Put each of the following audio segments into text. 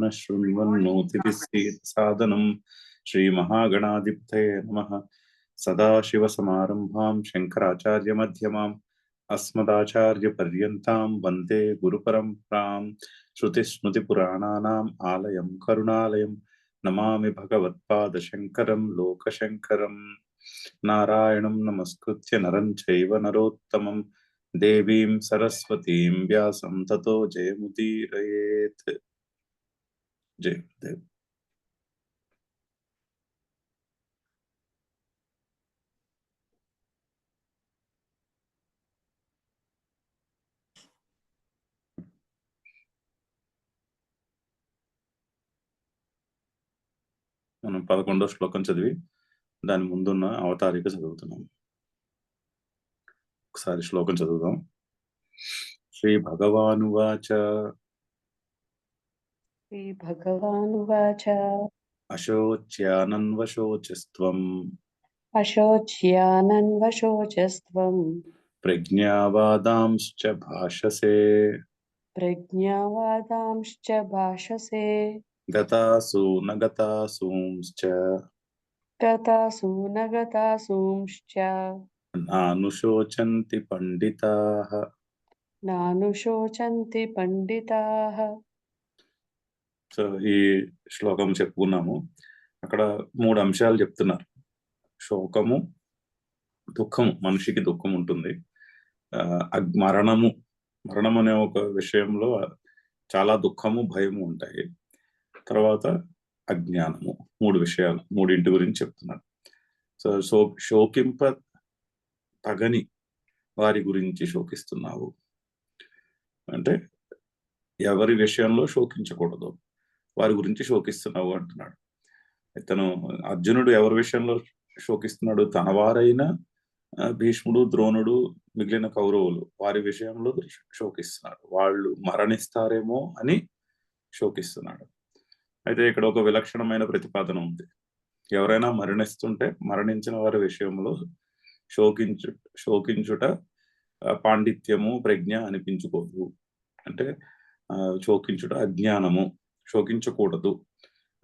न शृण्वन्नोतिभिः साधनं श्रीमहागणाधिपतये नमः। सदाशिवसमारम्भां शङ्कराचार्यमध्यमाम् अस्मदाचार्यपर्यन्तां वन्दे गुरुपरम्परां। श्रुतिस्मृतिपुराणानाम् आलयं करुणालयं नमामि भगवत्पादशङ्करं लोकशङ्करं। नारायणं नमस्कृत्य नरं चैव नरोत्तमं देवीं सरस्वतीं व्यासं ततो जयमुदीरयेत्। जय देव। మనం 11వ శ్లోకం చదివి దాని ముందున్న అవతారిక చదువుతున్నాం. ఒకసారి శ్లోకం చదువుదాం. శ్రీ భగవానువాచ అశోచ్యానన్వశోచస్త్వం ప్రజ్ఞావాదాంశ్చ భాషసే గతాసు నగతాసూంశ్చ నానుశోచంతి పండితాః. సో ఈ శ్లోకం చెప్పుకున్నాము. అక్కడ 3 అంశాలు చెప్తున్నారు. శోకము, దుఃఖము, మనిషికి దుఃఖం ఉంటుంది. మరణం అనే ఒక విషయంలో చాలా దుఃఖము, భయము ఉంటాయి. తర్వాత అజ్ఞానము, 3 విషయాలు, 3 గురించి చెప్తున్నారు. సో శోకింప తగని వారి గురించి శోకిస్తున్నావు అంటే ఎవరి విషయంలో శోకించకూడదు, వారి గురించి శోకిస్తున్నావు అంటున్నాడు. ఇతను అర్జునుడు ఎవరి విషయంలో శోకిస్తున్నాడు? తన వారైన భీష్ముడు, ద్రోణుడు, మిగిలిన కౌరవులు, వారి విషయంలో శోకిస్తున్నాడు. వాళ్ళు మరణిస్తారేమో అని శోకిస్తున్నాడు. అయితే ఇక్కడ ఒక విలక్షణమైన ప్రతిపాదన ఉంది. ఎవరైనా మరణిస్తుంటే మరణించిన వారి విషయంలో శోకించుట పాండిత్యము, ప్రజ్ఞ అనిపించుకోదు. అంటే శోకించుట అజ్ఞానము, శోకించకూడదు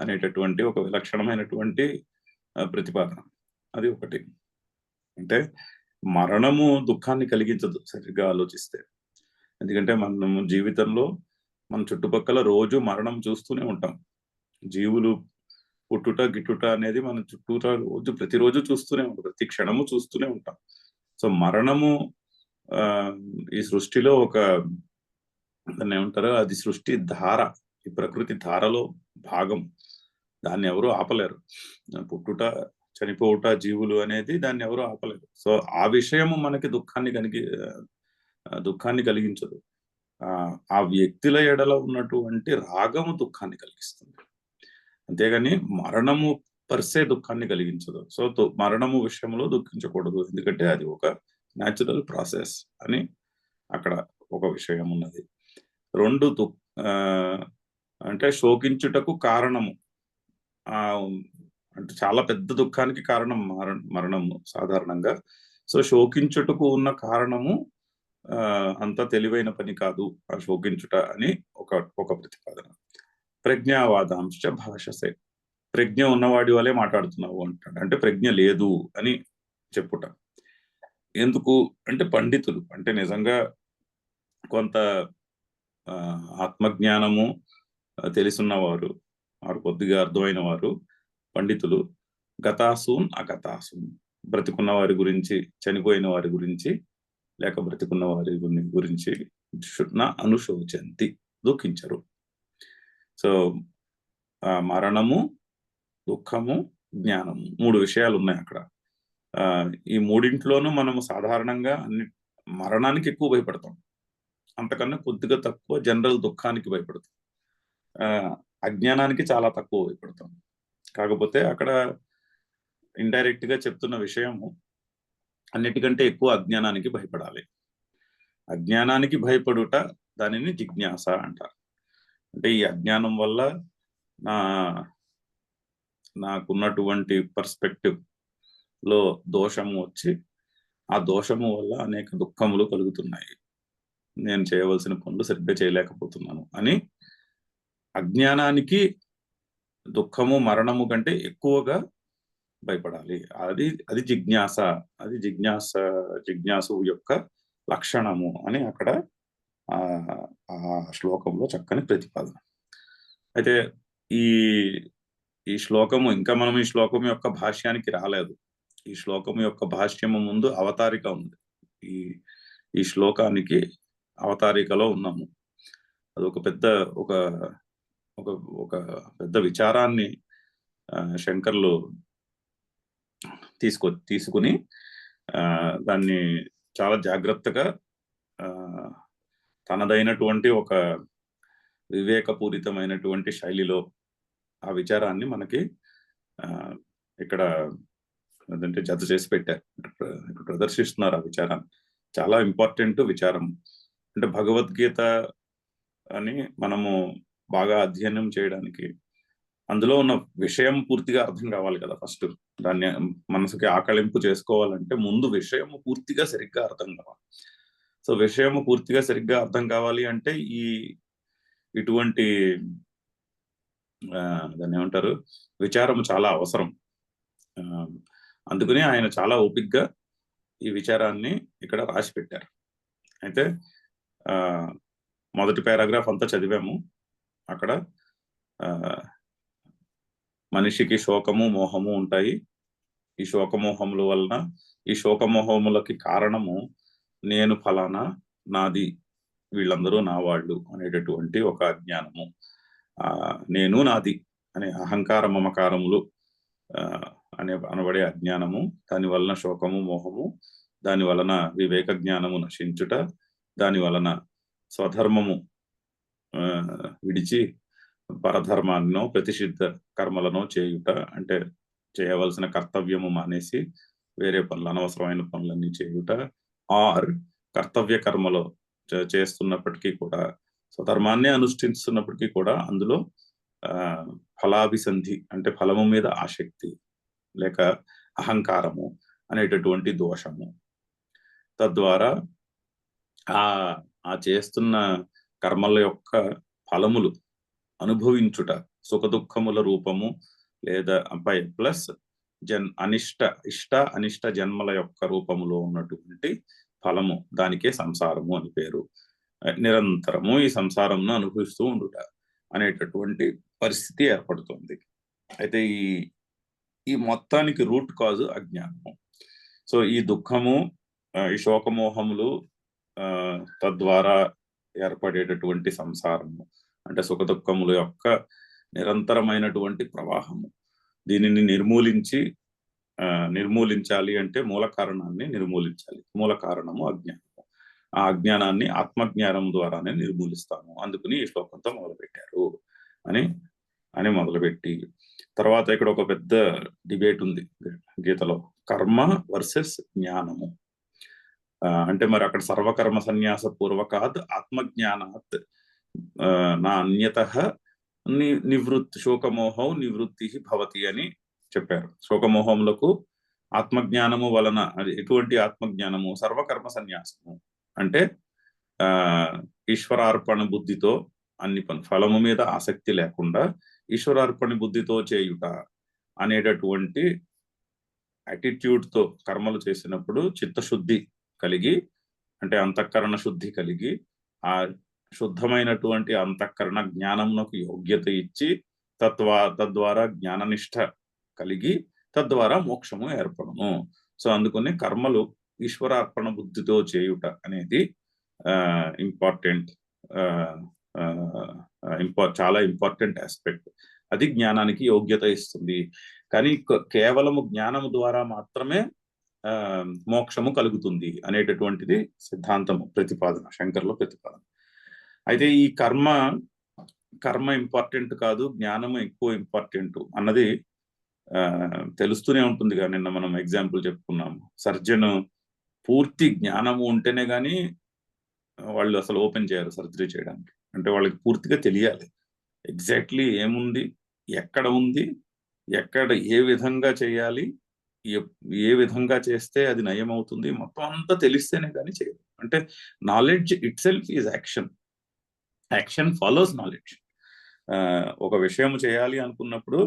అనేటటువంటి ఒక విలక్షణమైనటువంటి ప్రతిపాదన. అది ఒకటి. అంటే మరణము దుఃఖాన్ని కలిగించదు సరిగ్గా ఆలోచిస్తే. ఎందుకంటే మనము జీవితంలో మన చుట్టుపక్కల రోజు మరణం చూస్తూనే ఉంటాం. జీవులు పుట్టుట గిట్టుట అనేది మన చుట్టూరా ప్రతిరోజు చూస్తూనే ఉంటాం, ప్రతి క్షణము చూస్తూనే ఉంటాం. సో మరణము ఈ సృష్టిలో ఒక దాన్ని ఏమంటారు, అది సృష్టి ధార, ఈ ప్రకృతి ధారలో భాగం. దాన్ని ఎవరు ఆపలేరు. పుట్టుట, చనిపోవుట, జీవులు అనేది దాన్ని ఎవరు ఆపలేరు. సో ఆ విషయము మనకి దుఃఖాన్ని కలిగించదు. ఆ వ్యక్తుల ఎడల ఉన్నటువంటి రాగము దుఃఖాన్ని కలిగిస్తుంది. అంతేగాని మరణము పర్సే దుఃఖాన్ని కలిగించదు. సో మరణము విషయంలో దుఃఖించకూడదు, ఎందుకంటే అది ఒక న్యాచురల్ ప్రాసెస్ అని అక్కడ ఒక విషయం ఉన్నది. 2 అంటే శోకించుటకు కారణము, అంటే చాలా పెద్ద దుఃఖానికి కారణం మరణము సాధారణంగా. సో శోకించుటకు ఉన్న కారణము అంత తెలివైన పని కాదు ఆ శోకించుట అని ఒక ప్రతిపాదన. ప్రజ్ఞావాదాంశ భాషసే, ప్రజ్ఞ ఉన్నవాడి వల్లే మాట్లాడుతున్నావు అంటాడు. అంటే ప్రజ్ఞ లేదు అని చెప్పుట. ఎందుకు అంటే పండితులు, అంటే నిజంగా కొంత ఆత్మజ్ఞానము తెలిసున్నవారు, వారు కొద్దిగా అర్థమైన వారు, పండితులు గతాసూన్ అగతాసూన్, బ్రతికున్న వారి గురించి, చనిపోయిన వారి గురించి, లేక బ్రతికున్న వారి గురించి నా అనుశోచంతి, దుఃఖించరు. సో మరణము, దుఃఖము, జ్ఞానము, 3 విషయాలు ఉన్నాయి అక్కడ. ఈ 3 మనము సాధారణంగా మరణానికి ఎక్కువ భయపడతాం, అంతకన్నా కొద్దిగా తక్కువ జనరల్ దుఃఖానికి భయపడతాం. అజ్ఞానానికి చాలా తక్కువ భయపడతాం. కాకపోతే అక్కడ ఇండైరెక్ట్ గా చెప్తున్న విషయము అన్నిటికంటే ఎక్కువ అజ్ఞానానికి భయపడాలి. అజ్ఞానానికి భయపడుట దానిని జిజ్ఞాస అంటారు. అంటే ఈ అజ్ఞానం వల్ల నాకున్నటువంటి పర్స్పెక్టివ్ లో దోషము వచ్చి, ఆ దోషము వల్ల అనేక దుఃఖములు కలుగుతున్నాయి, నేను చేయవలసిన పనులు సరిగ్గా చేయలేకపోతున్నాను అని అజ్ఞానానికి దుఃఖము మరణము కంటే ఎక్కువగా భయపడాలి. అది అది జిజ్ఞాస. అది జిజ్ఞాసు యొక్క లక్షణము అని అక్కడ ఆ శ్లోకంలో చక్కని ప్రతిపాదన. అయితే ఈ ఈ శ్లోకము ఇంకా మనం ఈ శ్లోకం యొక్క భాష్యానికి రాలేదు. ఈ శ్లోకం యొక్క భాష్యము ముందు అవతారిక ఉంది. ఈ ఈ శ్లోకానికి అవతారికలో ఉన్నాము. అది ఒక పెద్ద ఒక ఒక ఒక పెద్ద విచారాన్ని శంకర్లు తీసుకుని దాన్ని చాలా జాగ్రత్తగా తనదైనటువంటి ఒక వివేకపూరితమైనటువంటి శైలిలో ఆ విచారాన్ని మనకి ఇక్కడ అదంటే జత చేసి పెట్టారు, ప్రదర్శిస్తున్నారు. ఆ విచారాన్ని చాలా ఇంపార్టెంట్ విచారం. అంటే భగవద్గీత అని మనము బాగా అధ్యయనం చేయడానికి అందులో ఉన్న విషయం పూర్తిగా అర్థం కావాలి కదా. ఫస్ట్ దాన్ని మనసుకి ఆకళింపు చేసుకోవాలంటే ముందు విషయం పూర్తిగా సరిగ్గా అర్థం కావాలి. సో విషయం పూర్తిగా సరిగ్గా అర్థం కావాలి అంటే ఇటువంటి దాన్ని ఏమంటారు, విచారం చాలా అవసరం. అందుకని ఆయన చాలా ఓపిక్గా ఈ విచారాన్ని ఇక్కడ రాసి పెట్టారు. అయితే మొదటి పారాగ్రాఫ్ అంతా చదివాము. అక్కడ మనిషికి శోకము మోహము ఉంటాయి. ఈ శోకమోహముల వలన ఈ శోకమోహములకి కారణము నేను ఫలానా, నాది, వీళ్ళందరూ నా వాళ్ళు అనేటటువంటి ఒక అజ్ఞానము. నేను నాది అనే అహంకార మమకారములు అనబడే అజ్ఞానము, దాని వలన శోకము మోహము, దాని వలన వివేక జ్ఞానము నశించుట, దాని వలన స్వధర్మము విడిచి పరధర్మాన్నో ప్రతిషిద్ధ కర్మలనో చేయుట, అంటే చేయవలసిన కర్తవ్యము మానేసి వేరే పనులు, అనవసరమైన పనులన్నీ చేయుట, ఆర్ కర్తవ్య కర్మలో చేస్తున్నప్పటికీ కూడా, స్వధర్మాన్నే అనుష్ఠిస్తున్నప్పటికీ కూడా అందులో ఫలాభిసంధి అంటే ఫలము మీద ఆసక్తి లేక అహంకారము అనేటటువంటి దోషము, తద్వారా ఆ చేస్తున్న కర్మల యొక్క ఫలములు అనుభవించుట, సుఖదుఖముల రూపము లేదా ప్లస్ ఇష్ట అనిష్ట జన్మల యొక్క రూపములో ఉన్నటువంటి ఫలము, దానికే సంసారము అని పేరు. నిరంతరము ఈ సంసారంను అనుభవిస్తూ ఉండుట అనేటటువంటి పరిస్థితి ఏర్పడుతుంది. అయితే ఈ మొత్తానికి రూట్ కాజు అజ్ఞానము. సో ఈ దుఃఖము, ఈ శోకమోహములు తద్వారా ఏర్పడేటటువంటి సంసారము అంటే సుఖదుఖముల యొక్క నిరంతరమైనటువంటి ప్రవాహము. దీనిని నిర్మూలించాలి అంటే మూల కారణాన్ని నిర్మూలించాలి. మూల కారణము అజ్ఞానము. ఆ అజ్ఞానాన్ని ఆత్మజ్ఞానం ద్వారానే నిర్మూలిస్తాము. అందుకని ఈ శ్లోకంతో మొదలుపెట్టారు అని మొదలుపెట్టి, తర్వాత ఇక్కడ ఒక పెద్ద డిబేట్ ఉంది గీతలో, కర్మ వర్సెస్ జ్ఞానము. అంటే మరి అక్కడ సర్వకర్మ సన్యాస పూర్వకాత్ ఆత్మజ్ఞానాత్ నా అన్యతః శోకమోహం నివృత్తి భవతి అని చెప్పారు. శోకమోహములకు ఆత్మజ్ఞానము వలన, అది ఎటువంటి ఆత్మజ్ఞానము? సర్వకర్మ సన్యాసము అంటే ఈశ్వరార్పణ బుద్ధితో అన్ని ఫలము మీద ఆసక్తి లేకుండా ఈశ్వరార్పణ బుద్ధితో చేయుట అనేటటువంటి యాటిట్యూడ్తో కర్మలు చేసినప్పుడు చిత్తశుద్ధి కలిగి, అంటే అంతఃకరణ శుద్ధి కలిగి, ఆ శుద్ధమైనటువంటి అంతఃకరణ జ్ఞానమునకు యోగ్యత ఇచ్చి తద్వారా జ్ఞాననిష్ట కలిగి తద్వారా మోక్షము ఏర్పడము. సో అందుకని కర్మలు ఈశ్వరార్పణ బుద్ధితో చేయుట అనేది ఇంపార్టెంట్, చాలా ఇంపార్టెంట్ ఆస్పెక్ట్. అది జ్ఞానానికి యోగ్యత ఇస్తుంది. కానీ కేవలము జ్ఞానము ద్వారా మాత్రమే మోక్షము కలుగుతుంది అనేటటువంటిది సిద్ధాంతము, ప్రతిపాదన, శంకర్ల ప్రతిపాదన. అయితే ఈ కర్మ ఇంపార్టెంట్ కాదు, జ్ఞానము ఎక్కువ ఇంపార్టెంట్ అన్నది తెలుస్తూనే ఉంటుంది. కానీ నిన్న మనం ఎగ్జాంపుల్ చెప్పుకున్నాము, సర్జన్ పూర్తి జ్ఞానము ఉంటేనే కానీ వాళ్ళు అసలు ఓపెన్ చేయరు సర్జరీ చేయడానికి. అంటే వాళ్ళకి పూర్తిగా తెలియాలి ఎగ్జాక్ట్లీ ఏముంది, ఎక్కడ ఉంది, ఎక్కడ ఏ విధంగా చేయాలి, ఏ విధంగా చేస్తే అది నయం అవుతుంది, మొత్తం అంతా తెలిస్తేనే కానీ చేయరు. అంటే knowledge it self is action, action follows knowledge. ఒక విషయం చేయాలి అనుకున్నప్పుడు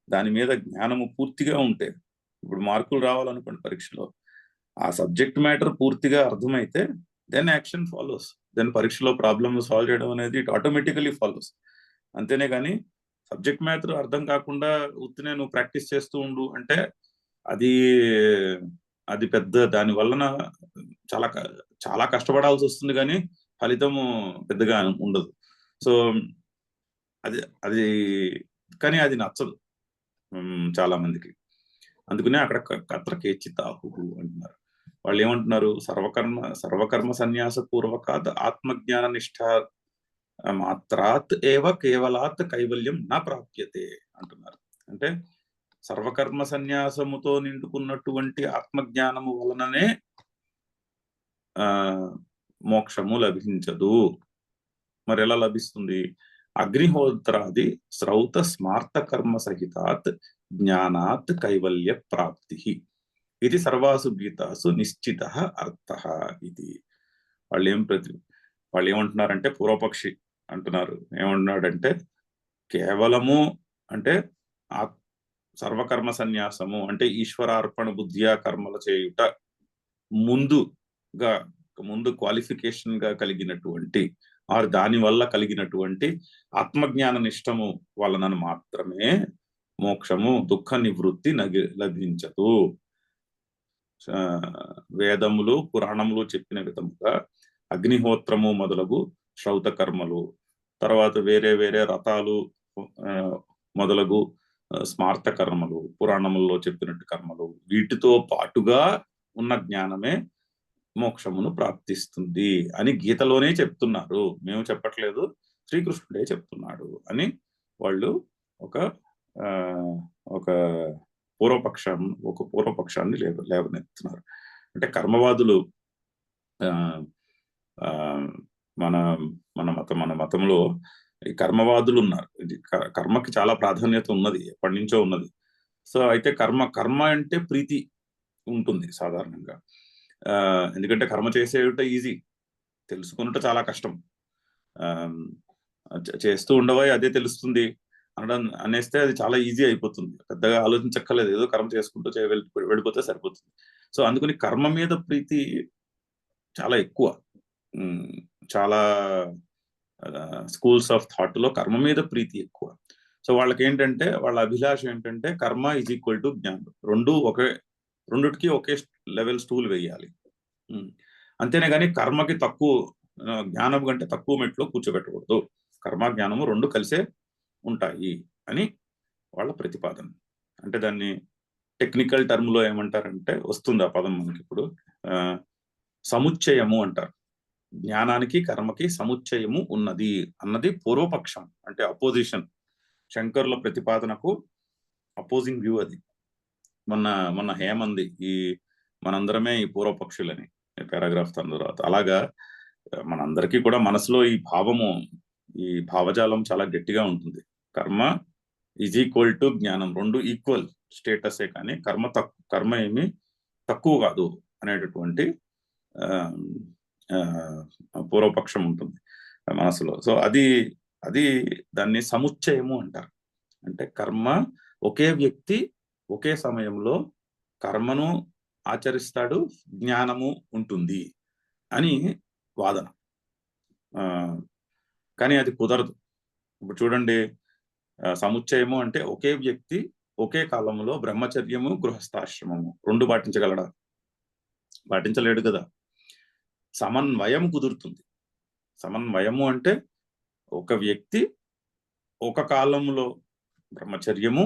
దాని మీద జ్ఞానము పూర్తిగా ఉంటే, ఇప్పుడు మార్కులు రావాలనుకోండి పరీక్షలో, ఆ సబ్జెక్ట్ మ్యాటర్ పూర్తిగా అర్థమైతే దెన్ యాక్షన్ ఫాలోస్, దెన్ పరీక్షలో ప్రాబ్లమ్ సాల్వ్ చేయడం అనేది ఇట్ ఆటోమేటికలీ ఫాలోస్. అంతేనే కానీ సబ్జెక్ట్ మ్యాటర్ అర్థం కాకుండా ఉత్తినే నువ్వు ప్రాక్టీస్ చేస్తూ ఉండు అంటే అది అది పెద్ద, దాని వలన చాలా చాలా కష్టపడాల్సి వస్తుంది కానీ ఫలితము పెద్దగా ఉండదు. సో అది అది కానీ అది నచ్చదు చాలా మందికి. అందుకనే అక్కడ కత్ర కేచితాహు అంటున్నారు. వాళ్ళు ఏమంటున్నారు, సర్వకర్మ సన్యాస పూర్వకాత్ ఆత్మజ్ఞాన నిష్ఠ మాత్రాత్ ఏవ కేవలాత్ కైవల్యం నా ప్రాప్యతే అంటున్నారు. అంటే సర్వకర్మ సన్యాసముతో నిండుకున్నటువంటి ఆత్మజ్ఞానము వలననే మోక్షము లభించదు. మరి ఎలా లభిస్తుంది? అగ్నిహోత్రాది శ్రౌత స్మార్త కర్మ సహితాత్ జ్ఞానాత్ కైవల్య ప్రాప్తి ఇది సర్వాసు గీతాసు నిశ్చిత అర్థ. ఇది వాళ్ళు ఏమంటున్నారంటే, పూర్వపక్షి అంటున్నారు, ఏమంటున్నాడంటే కేవలము అంటే సర్వకర్మ సన్యాసము అంటే ఈశ్వరార్పణ బుద్ధియా కర్మలు చేయుట ముందు క్వాలిఫికేషన్ గా కలిగినటువంటి ఆరు దాని వల్ల కలిగినటువంటి ఆత్మజ్ఞాన నిష్టము వలన మాత్రమే మోక్షము దుఃఖ నివృత్తి లభించదు. వేదములు పురాణములు చెప్పిన విధముగా అగ్నిహోత్రము మొదలగు శ్రౌత కర్మలు, తర్వాత వేరే వేరే రథాలు మొదలగు స్మార్త కర్మలు, పురాణముల్లో చెప్పినట్టు కర్మలు, వీటితో పాటుగా ఉన్న జ్ఞానమే మోక్షమును ప్రాప్తిస్తుంది అని గీతలోనే చెప్తున్నారు. మేము చెప్పట్లేదు, శ్రీకృష్ణుడే చెప్తున్నాడు అని వాళ్ళు ఒక పూర్వపక్షాన్ని లేవనెత్తుతున్నారు. అంటే కర్మవాదులు మన మతంలో ఈ కర్మవాదులు ఉన్నారు. కర్మకి చాలా ప్రాధాన్యత ఉన్నది, ఎప్పటి నుంచో ఉన్నది. సో అయితే కర్మ అంటే ప్రీతి ఉంటుంది సాధారణంగా. ఎందుకంటే కర్మ చేసేట ఈజీ, తెలుసుకున్నట చాలా కష్టం. చేస్తూ ఉండవా అదే తెలుస్తుంది అనేస్తే అది చాలా ఈజీ అయిపోతుంది, పెద్దగా ఆలోచించక్కర్లేదు, ఏదో కర్మ చేసుకుంటూ వెళ్ళిపోతే సరిపోతుంది. సో అందుకని కర్మ మీద ప్రీతి చాలా ఎక్కువ. చాలా స్కూల్స్ ఆఫ్ థాట్ లో కర్మ మీద ప్రీతి ఎక్కువ. సో వాళ్ళకి ఏంటంటే, వాళ్ళ అభిలాష ఏంటంటే కర్మ ఈజ్ ఈక్వల్ టు జ్ఞానం, రెండుకి ఒకే లెవెల్ స్టూల్ వేయాలి. అంతేనే కానీ కర్మకి తక్కువ, జ్ఞానం కంటే తక్కువ మెట్లో కూర్చోబెట్టకూడదు. కర్మ జ్ఞానము రెండు కలిసే ఉంటాయి అని వాళ్ళ ప్రతిపాదన. అంటే దాన్ని టెక్నికల్ టర్మ్ లో ఏమంటారంటే, వస్తుంది ఆ పదం మనకి ఇప్పుడు, సముచ్చయము అంటారు. జ్ఞానానికి కర్మకి సముచ్చయము ఉన్నది అన్నది పూర్వపక్షం, అంటే అపోజిషన్. శంకరుల ప్రతిపాదనకు అపోజింగ్ వ్యూ అది. మొన్న హేమంది ఈ మనందరమే ఈ పూర్వపక్షులని పారాగ్రాఫ్ తర్వాత. అలాగా మనందరికీ కూడా మనసులో ఈ భావజాలం చాలా గట్టిగా ఉంటుంది. కర్మ ఈజ్ ఈక్వల్ టు జ్ఞానం, రెండు ఈక్వల్ స్టేటసే, కానీ కర్మ ఏమి తక్కువ కాదు అనేటటువంటి పూర్వపక్షం ఉంటుంది మనసులో. సో అది దాన్ని సముచ్చయము అంటారు. అంటే కర్మ, ఒకే వ్యక్తి ఒకే సమయంలో కర్మను ఆచరిస్తాడు, జ్ఞానము ఉంటుంది అని వాదన. కానీ అది కుదరదు. ఇప్పుడు చూడండి, సముచ్చయము అంటే ఒకే వ్యక్తి ఒకే కాలంలో బ్రహ్మచర్యము గృహస్థాశ్రమము రెండు పాటించగలడా? పాటించలేడు కదా. సమన్వయం కుదురుతుంది. సమన్వయము అంటే ఒక వ్యక్తి ఒక కాలంలో బ్రహ్మచర్యము,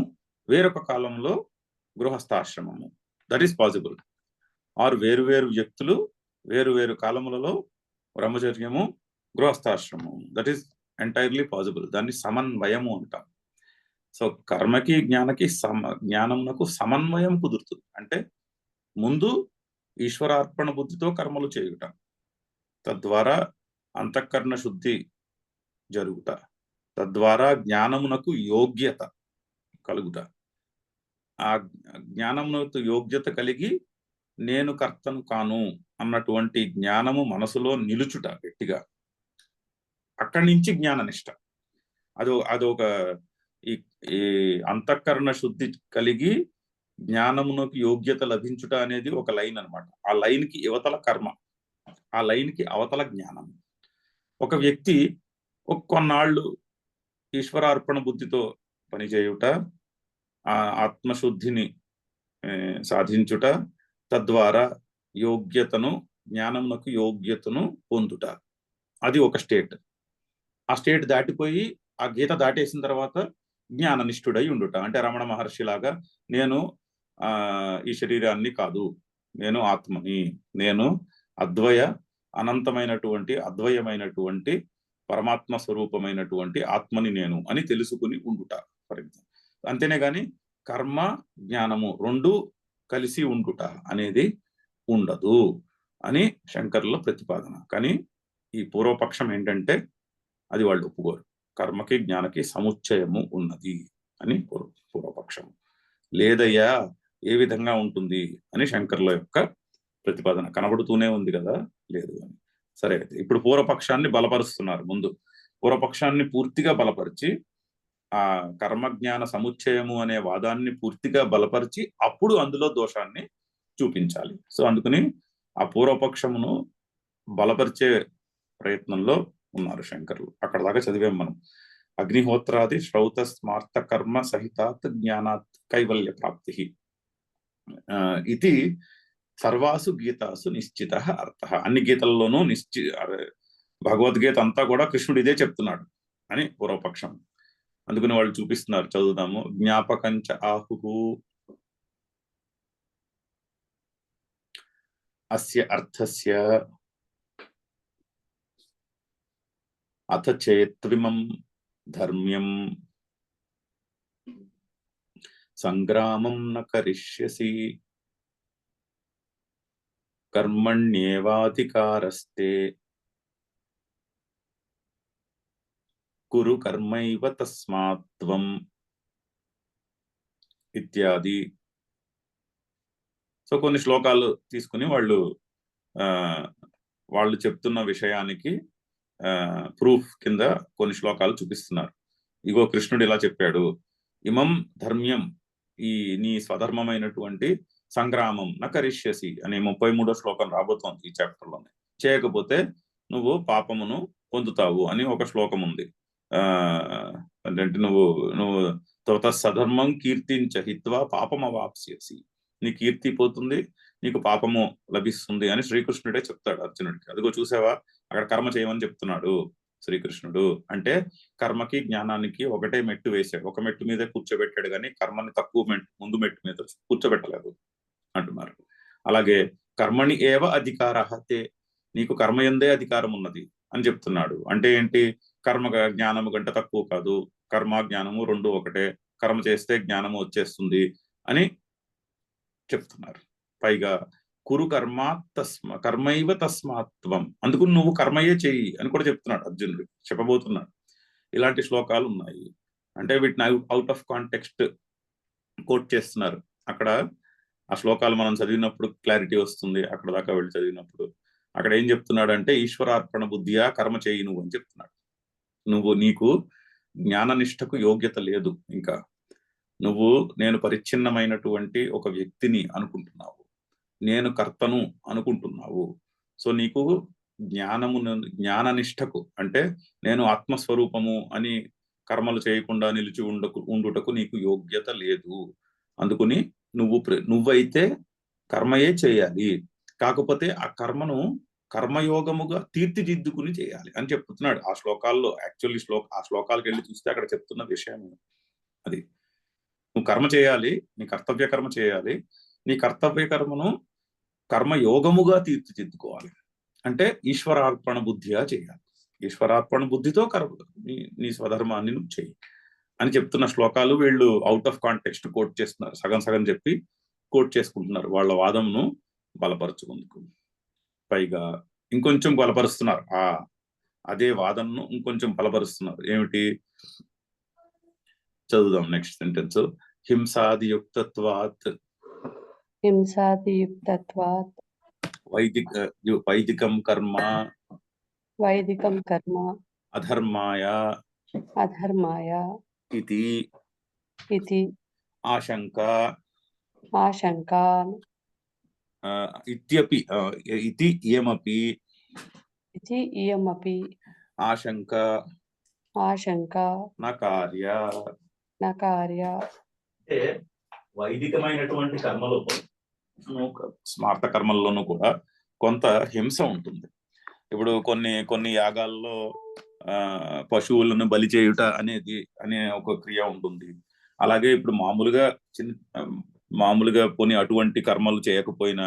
వేరొక కాలంలో గృహస్థాశ్రమము, దట్ ఈస్ పాసిబుల్. ఆరు వేరు వ్యక్తులు వేరు కాలములలో బ్రహ్మచర్యము, గృహస్థాశ్రమము, దట్ ఈస్ ఎంటైర్లీ పాసిబుల్. దాన్ని సమన్వయము అంటాం. సో కర్మకి జ్ఞానమునకు సమన్వయం కుదురుతుంది. అంటే ముందు ఈశ్వరార్పణ బుద్ధితో కర్మలు చేయుట, తద్వారా అంతఃకరణ శుద్ధి జరుగుట, తద్వారా జ్ఞానమునకు యోగ్యత కలుగుట. ఆ జ్ఞానమునకు యోగ్యత కలిగి నేను కర్తను కాను అన్నటువంటి జ్ఞానము మనసులో నిలుచుట గట్టిగా. అక్కడి నుంచి జ్ఞాననిష్ట. అదొక ఈ ఈ అంతఃకరణ శుద్ధి కలిగి జ్ఞానమునకు యోగ్యత లభించుట అనేది ఒక లైన్ అన్నమాట. ఆ లైన్ కి యువతల కర్మ, ఆ లైన్ కి అవతల జ్ఞానం. ఒక వ్యక్తి కొన్నాళ్ళు ఈశ్వరార్పణ బుద్ధితో పనిచేయుట, ఆ ఆత్మశుద్ధిని సాధించుట, తద్వారా యోగ్యతను, జ్ఞానమునకు యోగ్యతను పొందుట, అది ఒక స్టేట్. ఆ స్టేట్ దాటిపోయి ఆ గీత దాటేసిన తర్వాత జ్ఞాననిష్ఠుడై ఉండుట, అంటే రమణ మహర్షి లాగా నేను ఈ శరీరాన్ని కాదు, నేను ఆత్మని, నేను అనంతమైనటువంటి అద్వయమైనటువంటి పరమాత్మ స్వరూపమైనటువంటి ఆత్మని నేను అని తెలుసుకుని ఉండుట, ఫర్ ఎగ్జాంపుల్. అంతేనే గాని కర్మ జ్ఞానము రెండు కలిసి ఉండుట అనేది ఉండదు అని శంకర్ల ప్రతిపాదన. కానీ ఈ పూర్వపక్షం ఏంటంటే అది వాళ్ళు ఒప్పుకోరు. కర్మకి జ్ఞానకి సముచ్చయము ఉన్నది అని పూర్వపక్షం. లేదయ్యా, ఏ విధంగా ఉంటుంది అని శంకర్ల యొక్క ప్రతిపాదన. కనబడుతూనే ఉంది కదా, లేదు అని. సరే, అయితే ఇప్పుడు పూర్వపక్షాన్ని బలపరుస్తున్నారు. ముందు పూర్వపక్షాన్ని పూర్తిగా బలపరిచి ఆ కర్మజ్ఞాన సముచ్చయము అనే వాదాన్ని పూర్తిగా బలపరిచి అప్పుడు అందులో దోషాన్ని చూపించాలి. సో అందుకని ఆ పూర్వపక్షమును బలపరిచే ప్రయత్నంలో ఉన్నారు శంకరులు. అక్కడ దాకా చదివాం మనం. అగ్నిహోత్రాది శ్రౌత స్మార్త కర్మ సహితాత్ జ్ఞానాత్ కైవల్య ప్రాప్తి ఇది సర్వాసు గీతాసు నిశ్చిత అర్థ. అన్ని గీతల్లోనూ భగవద్గీత అంతా కూడా కృష్ణుడు ఇదే చెప్తున్నాడు అని పూర్వపక్షం. అందుకని వాళ్ళు చూపిస్తున్నారు, చదువుదాము. జ్ఞాపకంచ ఆహు అస్య అర్థస్య అథ చేత్విమం ధర్మ్యం సంగ్రామం న కరిష్యసి కర్మణ్యేవాధికారస్తే కురు కర్మైవ తస్మాత్వం ఇత్యాది. సో కొన్ని శ్లోకాలు తీసుకుని వాళ్ళు చెప్తున్న విషయానికి ప్రూఫ్ కింద కొన్ని శ్లోకాలు చూపిస్తున్నారు. ఇగో కృష్ణుడు ఇలా చెప్పాడు, ఇమం ధర్మ్యం, ఈ నీ స్వధర్మమైనటువంటి సంగ్రామం నకరిష్యసి అని 33వ శ్లోకం రాబోతోంది ఈ చాప్టర్ లోనే. చేయకపోతే నువ్వు పాపమును పొందుతావు అని ఒక శ్లోకం ఉంది. అంటే నువ్వు సధర్మం కీర్తించ హిత్వా పాపమవాప్స్యసి, నీ కీర్తి పోతుంది, నీకు పాపము లభిస్తుంది అని శ్రీకృష్ణుడే చెప్తాడు అర్జునుడికి. అదిగో చూసావా, అక్కడ కర్మ చేయమని చెప్తున్నాడు శ్రీకృష్ణుడు. అంటే కర్మకి జ్ఞానానికి ఒకటే మెట్టు వేశాడు, ఒక మెట్టు మీద కూర్చోబెట్టాడు, కానీ కర్మని తక్కువ ముందు మెట్టు మీద కూర్చోబెట్టలేదు అంటున్నారు. అలాగే కర్మణి ఏవ అధికారహతే, నీకు కర్మయందే అధికారం ఉన్నది అని చెప్తున్నాడు. అంటే ఏంటి, కర్మ జ్ఞానము గంట తక్కువ కాదు, కర్మ జ్ఞానము రెండు ఒకటే, కర్మ చేస్తే జ్ఞానము వచ్చేస్తుంది అని చెప్తున్నారు. పైగా కురు కర్మైవ తస్మాత్వం, అందుకు నువ్వు కర్మయే చెయ్యి అని కూడా చెప్తున్నాడు అర్జునుడు, చెప్పబోతున్నాడు. ఇలాంటి శ్లోకాలు ఉన్నాయి. అంటే వీటిని అవుట్ ఆఫ్ కాంటెక్స్ట్ కోట్ చేస్తున్నారు. అక్కడ ఆ శ్లోకాలు మనం చదివినప్పుడు క్లారిటీ వస్తుంది, అక్కడ దాకా వెళ్ళి చదివినప్పుడు. అక్కడ ఏం చెప్తున్నాడు అంటే, ఈశ్వరార్పణ బుద్ధియా కర్మ చేయి నువ్వు అని చెప్తున్నాడు. నీకు జ్ఞాననిష్టకు యోగ్యత లేదు, ఇంకా నువ్వు నేను పరిచ్ఛిన్నమైనటువంటి ఒక వ్యక్తిని అనుకుంటున్నావు, నేను కర్తను అనుకుంటున్నావు. సో నీకు జ్ఞాననిష్టకు, అంటే నేను ఆత్మస్వరూపము అని కర్మలు చేయకుండా నిలిచి ఉండుటకు నీకు యోగ్యత లేదు. అందుకుని నువ్వైతే కర్మయే చేయాలి, కాకపోతే ఆ కర్మను కర్మయోగముగా తీర్చిదిద్దుకుని చేయాలి అని చెప్తున్నాడు ఆ శ్లోకాల్లో. యాక్చువల్లీ ఆ శ్లోకాలకు వెళ్ళి చూస్తే అక్కడ చెప్తున్న విషయం అది. నువ్వు కర్మ చేయాలి, నీ కర్తవ్య కర్మ చేయాలి, నీ కర్తవ్య కర్మను కర్మయోగముగా తీర్చిదిద్దుకోవాలి. అంటే ఈశ్వరార్పణ బుద్ధిగా చేయాలి, ఈశ్వరార్పణ బుద్ధితో నీ స్వధర్మాన్ని నువ్వు చేయి అని చెప్తున్న శ్లోకాలు వీళ్ళు అవుట్ ఆఫ్ కాంటెక్స్ట్ కోట్ చేస్తున్నారు. సగం సగం చెప్పి కోట్ చేసుకుంటున్నారు వాళ్ళ వాదమును బలపరుచుకుందుకు. పైగా ఇంకొంచెం బలపరుస్తున్నారు, అదే వాదనను ఇంకొంచెం బలపరుస్తున్నారు. ఏమిటి, చదువుదాం నెక్స్ట్ సెంటెన్స్. హింసాదియుక్తత్వాత్ వైదికం కర్మ అధర్మాయ అధర్మాయ ఇతి ఇతి ఆశంకా ఆశంకా ఇత్యపి ఇతి ఇయమపి ఇతి ఇయమపి ఆశంకా ఆశంకా న కార్య. న కార్య. అంటే వైదికమైనటువంటి కర్మలో స్మార్త కర్మల్లోనూ కూడా కొంత హింస ఉంటుంది. ఇప్పుడు కొన్ని కొన్ని యాగాల్లో పశువులను బలి చేయుట అనే ఒక క్రియ ఉంటుంది. అలాగే ఇప్పుడు మామూలుగా పోనీ అటువంటి కర్మలు చేయకపోయినా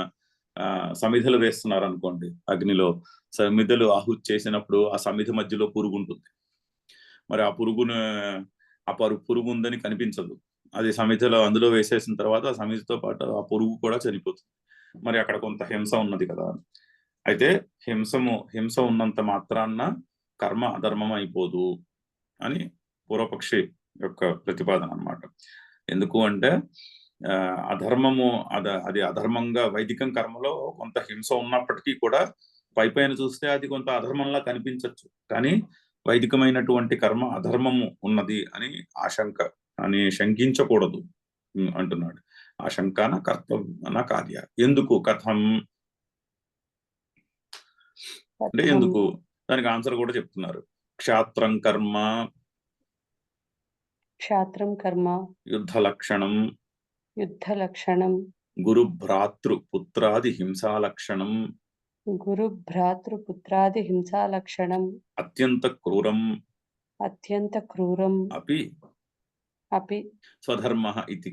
సమిధలు వేస్తున్నారు అనుకోండి, అగ్నిలో సమిధలు ఆహుతి చేసినప్పుడు ఆ సమిధి మధ్యలో పురుగు ఉంటుంది. మరి ఆ పురుగు ఉందని కనిపించదు. అది సమిధలో అందులో వేసేసిన తర్వాత ఆ సమిధితో పాటు ఆ పురుగు కూడా చనిపోతుంది. మరి అక్కడ కొంత హింస ఉన్నది కదా. అయితే హింస ఉన్నంత మాత్రాన్న కర్మ అధర్మం అయిపోదు అని పూర్వపక్షి యొక్క ప్రతిపాదన అన్నమాట. ఎందుకు అంటే అది అధర్మంగా వైదికం కర్మలో కొంత హింస ఉన్నప్పటికీ కూడా పైపైన చూస్తే అది కొంత అధర్మంలా కనిపించవచ్చు. కానీ వైదికమైనటువంటి కర్మ అధర్మము ఉన్నది అని శంకించకూడదు అంటున్నాడు. ఆశంకాన కర్తవ్య కార్య. ఎందుకు కథం అంటే ఎందుకు, దానికి ఆన్సర్ కూడా చెప్తున్నారు. క్షాత్రం కర్మ యుద్ధ లక్షణం గురు భ్రాతృపుత్రాది హింసాలక్షణం అత్యంత క్రూరం అపి స్వధర్మః ఇతి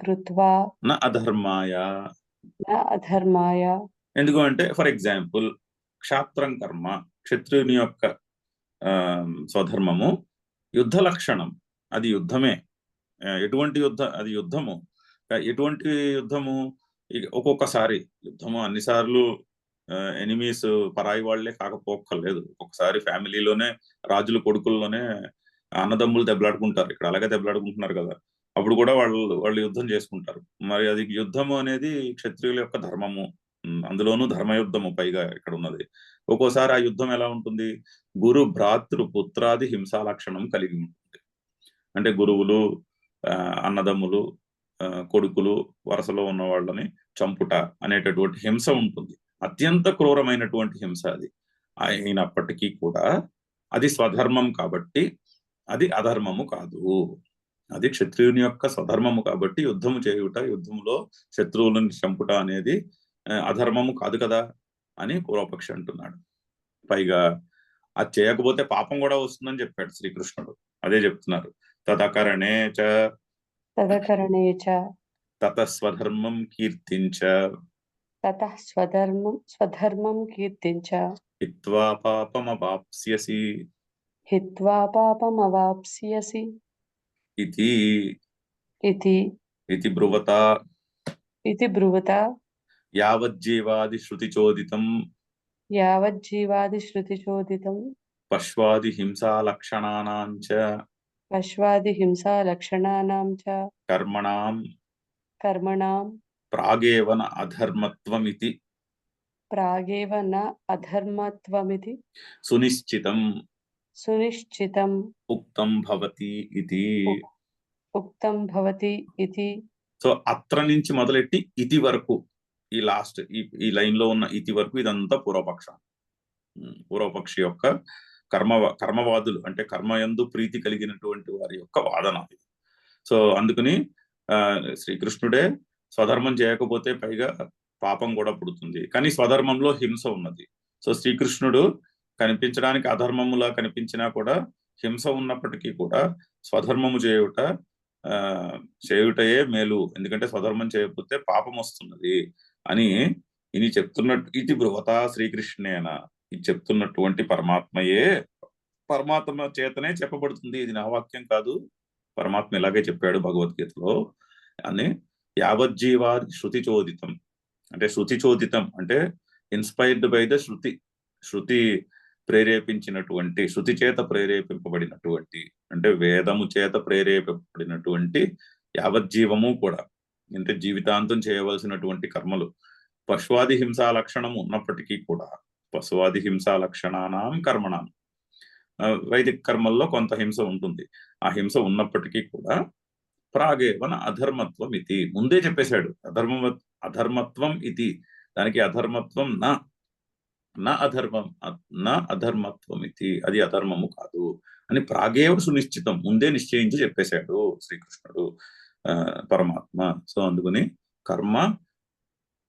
కృత్వా న అధర్మాయ. ఎందుకు అంటే ఫర్ ఎగ్జాంపుల్ క్షాత్రం కర్మ, క్షత్రుని యొక్క స్వధర్మము యుద్ధ లక్షణం, అది యుద్ధమే. ఎటువంటి యుద్ధము ఎటువంటి యుద్ధము? ఒక్కొక్కసారి యుద్ధము అన్నిసార్లు ఎనిమీస్ పరాయి వాళ్లే కాకపోక్కర్లేదు. ఒక్కొక్కసారి ఫ్యామిలీలోనే రాజుల కొడుకుల్లోనే అన్నదమ్ములు దెబ్బలాడుకుంటారు. ఇక్కడ అలాగే దెబ్బలాడుకుంటున్నారు కదా. అప్పుడు కూడా వాళ్ళు యుద్ధం చేసుకుంటారు. మరి అది యుద్ధము అనేది క్షత్రియుల యొక్క ధర్మము, అందులోనూ ధర్మయుద్ధము పైగా ఇక్కడ ఉన్నది. ఒక్కోసారి ఆ యుద్ధం ఎలా ఉంటుంది? గురు భ్రాతృ పుత్రాది హింసా లక్షణం కలిగి ఉంటుంది. అంటే గురువులు, అన్నదమ్ములు, కొడుకులు, వరుసలో ఉన్న వాళ్ళని చంపుట అనేటటువంటి హింస ఉంటుంది. అత్యంత క్రూరమైనటువంటి హింస అది. అయినప్పటికీ కూడా అది స్వధర్మం కాబట్టి అది అధర్మము కాదు. అది క్షత్రియుని యొక్క స్వధర్మము కాబట్టి యుద్ధము చేయుట, యుద్ధంలో శత్రువులను చంపుట అనేది అధర్మము కాదు కదా అని పూర్వపక్షి అంటున్నాడు. పైగా అది చేయకపోతే పాపం కూడా వస్తుందని చెప్పాడు శ్రీకృష్ణుడు. అదే చెప్తున్నారు. తదకరణే చ తతస్వధర్మం కీర్తించ హిత్వా పాపమవాప్స్యసి ఇతి బ్రువత యావజ్జీవాది శృతిచోదితం పశ్వాది హింసా లక్షణానాం చ కర్మణాం ప్రాగేవ న అధర్మత్వమితి సునిశ్చితం ఉక్తం భవతి ఇతి. సో అత్ర నుంచి మొదలెట్టి ఇతి వరకు, ఈ లాస్ట్ ఈ లైన్ లో ఉన్న ఇతి వరకు ఇదంతా పూర్వపక్షి యొక్క కర్మవాదులు, అంటే కర్మయందు ప్రీతి కలిగినటువంటి వారి యొక్క వాదన. సో అందుకని శ్రీకృష్ణుడే స్వధర్మం చేయకపోతే పైగా పాపం కూడా పుడుతుంది, కానీ స్వధర్మంలో హింస ఉన్నది. సో శ్రీకృష్ణుడు కనిపించడానికి అధర్మములా కనిపించినా కూడా హింస ఉన్నప్పటికీ కూడా స్వధర్మము చేయుటయే మేలు, ఎందుకంటే స్వధర్మం చేయకపోతే పాపం వస్తున్నది అని ఇది చెప్తున్నట్టు. ఇది బ్రువత శ్రీకృష్ణేన, ఇది చెప్తున్నటువంటి పరమాత్మ చేతనే చెప్పబడుతుంది. ఇది నా వాక్యం కాదు, పరమాత్మ ఇలాగే చెప్పాడు భగవద్గీతలో అని. యావజ్జీవాది శృతిచోదితం అంటే శృతిచోదితం అంటే ఇన్స్పైర్డ్ బై ద శృతి ప్రేరేపించినటువంటి, శృతి చేత ప్రేరేపింపబడినటువంటి, అంటే వేదము చేత ప్రేరేపింపబడినటువంటి యావజ్జీవము కూడా, అంటే జీవితాంతం చేయవలసినటువంటి కర్మలు. పశువాది హింసా లక్షణం ఉన్నప్పటికీ కూడా పశువాది హింసా లక్షణానాం కర్మణాం, వైదిక కర్మల్లో కొంత హింస ఉంటుంది. ఆ హింస ఉన్నప్పటికీ కూడా ప్రాగేవన అధర్మత్వం ఇది ముందే చెప్పేశాడు. అధర్మత్వం ఇది, దానికి అధర్మత్వం నా అధర్మత్వం ఇది, అది అధర్మము కాదు అని ప్రాగేవ సునిశ్చితం, ముందే నిశ్చయించి చెప్పేశాడు శ్రీకృష్ణుడు పరమాత్మ. సో అందుకని కర్మ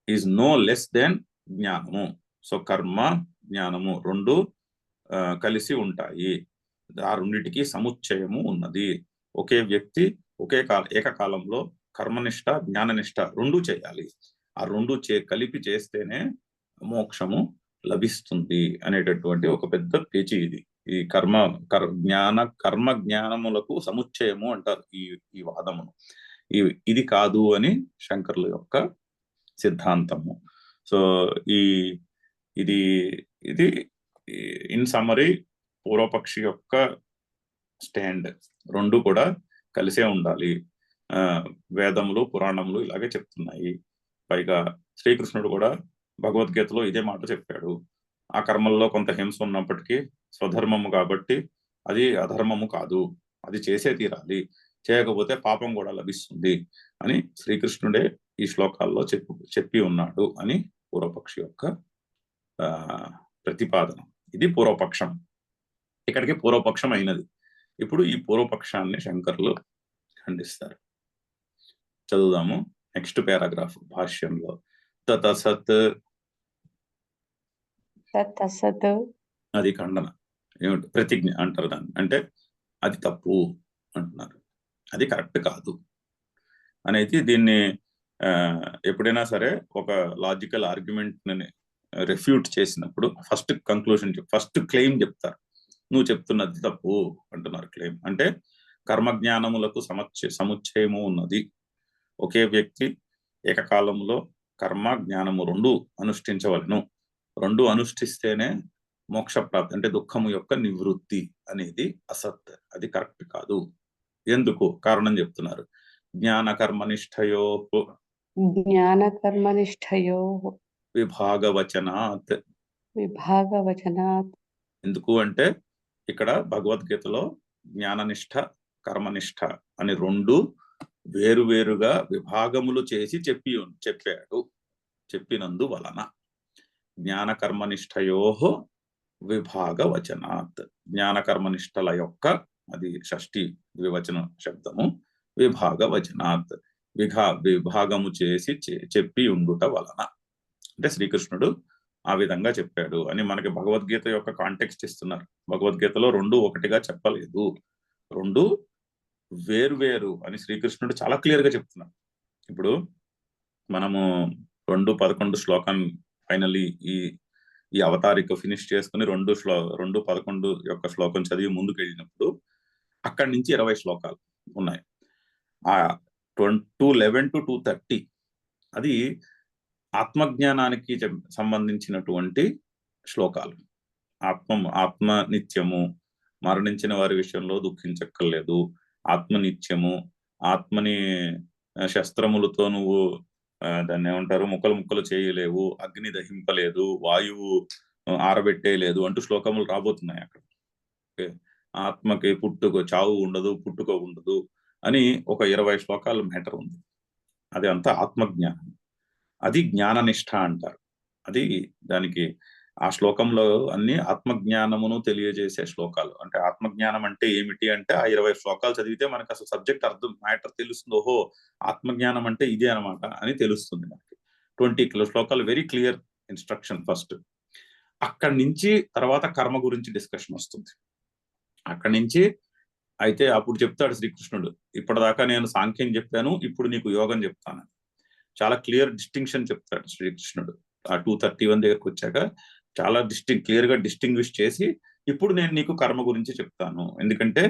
ఈజ్ నో లెస్ దెన్ జ్ఞానము. సో కర్మ జ్ఞానము రెండు కలిసి ఉంటాయి. ఆ రెండిటికి సముచ్చయము ఉన్నది. ఒకే వ్యక్తి ఏకకాలంలో కర్మనిష్ట జ్ఞాననిష్ట రెండు చేయాలి. ఆ రెండు కలిపి చేస్తేనే మోక్షము లభిస్తుంది అనేటటువంటి ఒక పెద్ద పేచీ ఇది. ఈ కర్మ జ్ఞానములకు సముచ్చయము అంటారు ఈ వాదమును. ఇది కాదు అని శంకరుల యొక్క సిద్ధాంతము. సో ఇది ఇన్ సమ్మరీ పూర్వపక్షి యొక్క స్టాండ్. రెండు కూడా కలిసే ఉండాలి. వేదములు పురాణములు ఇలాగే చెప్తున్నాయి. పైగా శ్రీకృష్ణుడు కూడా భగవద్గీతలో ఇదే మాట చెప్పాడు. ఆ కర్మల్లో కొంత హింస ఉన్నప్పటికీ స్వధర్మము కాబట్టి అది అధర్మము కాదు, అది చేసే తీరాలి, చేయకపోతే పాపం కూడా లభిస్తుంది అని శ్రీకృష్ణుడే ఈ శ్లోకాల్లో చెప్పి ఉన్నాడు అని పూర్వపక్షి యొక్క ప్రతిపాదన. ఇది పూర్వపక్షం. ఇక్కడికి పూర్వపక్షం అయినది. ఇప్పుడు ఈ పూర్వపక్షాన్ని శంకరులు ఖండిస్తారు. చదువుదాము. నెక్స్ట్ పారాగ్రాఫ్ భాష్యంలో తతసత్, అది ఖండన, ఏమిటి ప్రతిజ్ఞ అంటారు దాన్ని. అంటే అది తప్పు అంటున్నారు, అది కరెక్ట్ కాదు అనేది. దీన్ని ఎప్పుడైనా సరే ఒక లాజికల్ ఆర్గ్యుమెంట్ రెఫ్యూట్ చేసినప్పుడు ఫస్ట్ క్లెయిమ్ చెప్తారు. నువ్వు చెప్తున్నది తప్పు అంటున్నారు. క్లెయిమ్ అంటే కర్మజ్ఞానములకు సముచ్చయము ఉన్నది. ఒకే వ్యక్తి ఏకకాలంలో కర్మ జ్ఞానము రెండు అనుష్ఠించవలను. రెండు అనుష్ఠిస్తేనే మోక్ష ప్రాప్తి, అంటే దుఃఖము యొక్క నివృత్తి అనేది అసత్, అది కరెక్ట్ కాదు. ఎందుకు కారణం చెప్తున్నారు. జ్ఞానకర్మనిష్టయో విభాగవచనాత్. ఎందుకు అంటే ఇక్కడ భగవద్గీతలో జ్ఞాననిష్ట కర్మనిష్ట అని రెండు వేరువేరుగా విభాగములు చేసి చెప్పినందు వలన జ్ఞానకర్మనిష్టయో విభాగవచనాత్, జ్ఞానకర్మనిష్టల యొక్క, అది షష్ఠి ద్వివచన శబ్దము, విభాగవచనాత్ విభాగము చేసి చెప్పి ఉండుట వలన, అంటే శ్రీకృష్ణుడు ఆ విధంగా చెప్పాడు అని మనకి భగవద్గీత యొక్క కాంటెక్స్ట్ ఇస్తున్నారు. భగవద్గీతలో రెండు ఒకటిగా చెప్పలేదు, రెండు వేరు అని శ్రీకృష్ణుడు చాలా క్లియర్ గా చెప్తున్నాడు. ఇప్పుడు మనము 2:11 శ్లోకాన్ని ఫైనల్లీ ఈ అవతారిక ఫినిష్ చేసుకుని 2:11 యొక్క శ్లోకం చదివి ముందుకు వెళ్ళినప్పుడు అక్కడి నుంచి 20 శ్లోకాలు ఉన్నాయి. ఆ 2:11 to 2:30 అది ఆత్మజ్ఞానానికి సంబంధించినటువంటి శ్లోకాలు. ఆత్మ నిత్యము, మరణించిన వారి విషయంలో దుఃఖించక్కర్లేదు, ఆత్మ నిత్యము, ఆత్మని శస్త్రములతో నువ్వు దాన్ని ఏమంటారు ముక్కలు చేయలేవు, అగ్ని దహింపలేదు, వాయువు ఆరబెట్టేయలేదు అంటూ శ్లోకములు రాబోతున్నాయి అక్కడ. ఆత్మకి చావు ఉండదు, పుట్టుక ఉండదు అని ఒక 20 శ్లోకాలు మ్యాటర్ ఉంది. అది అంతా ఆత్మజ్ఞానం, అది జ్ఞాననిష్ట అంటారు. అది దానికి ఆ శ్లోకంలో అన్ని ఆత్మజ్ఞానమును తెలియజేసే శ్లోకాలు. అంటే ఆత్మజ్ఞానం అంటే ఏమిటి అంటే ఆ 20 శ్లోకాలు చదివితే మనకు అసలు సబ్జెక్ట్ మ్యాటర్ తెలుస్తుంది. ఓహో, ఆత్మజ్ఞానం అంటే ఇదే అనమాట అని తెలుస్తుంది మనకి. 20 శ్లోకాలు వెరీ క్లియర్ ఇన్స్ట్రక్షన్ ఫస్ట్. అక్కడి నుంచి తర్వాత కర్మ గురించి డిస్కషన్ వస్తుంది. అక్కడి నుంచి అయితే అప్పుడు చెప్తాడు శ్రీకృష్ణుడు, ఇప్పటిదాకా నేను సాంఖ్యం చెప్పాను, ఇప్పుడు నీకు యోగం చెప్తాను. చాలా క్లియర్ డిస్టింక్షన్ చెప్తాడు శ్రీకృష్ణుడు. ఆ 2:31 దగ్గరకు వచ్చాక చాలా క్లియర్ గా డిస్టింగ్విష్ చేసి, ఇప్పుడు నేను నీకు కర్మ గురించి చెప్తాను, ఎందుకంటే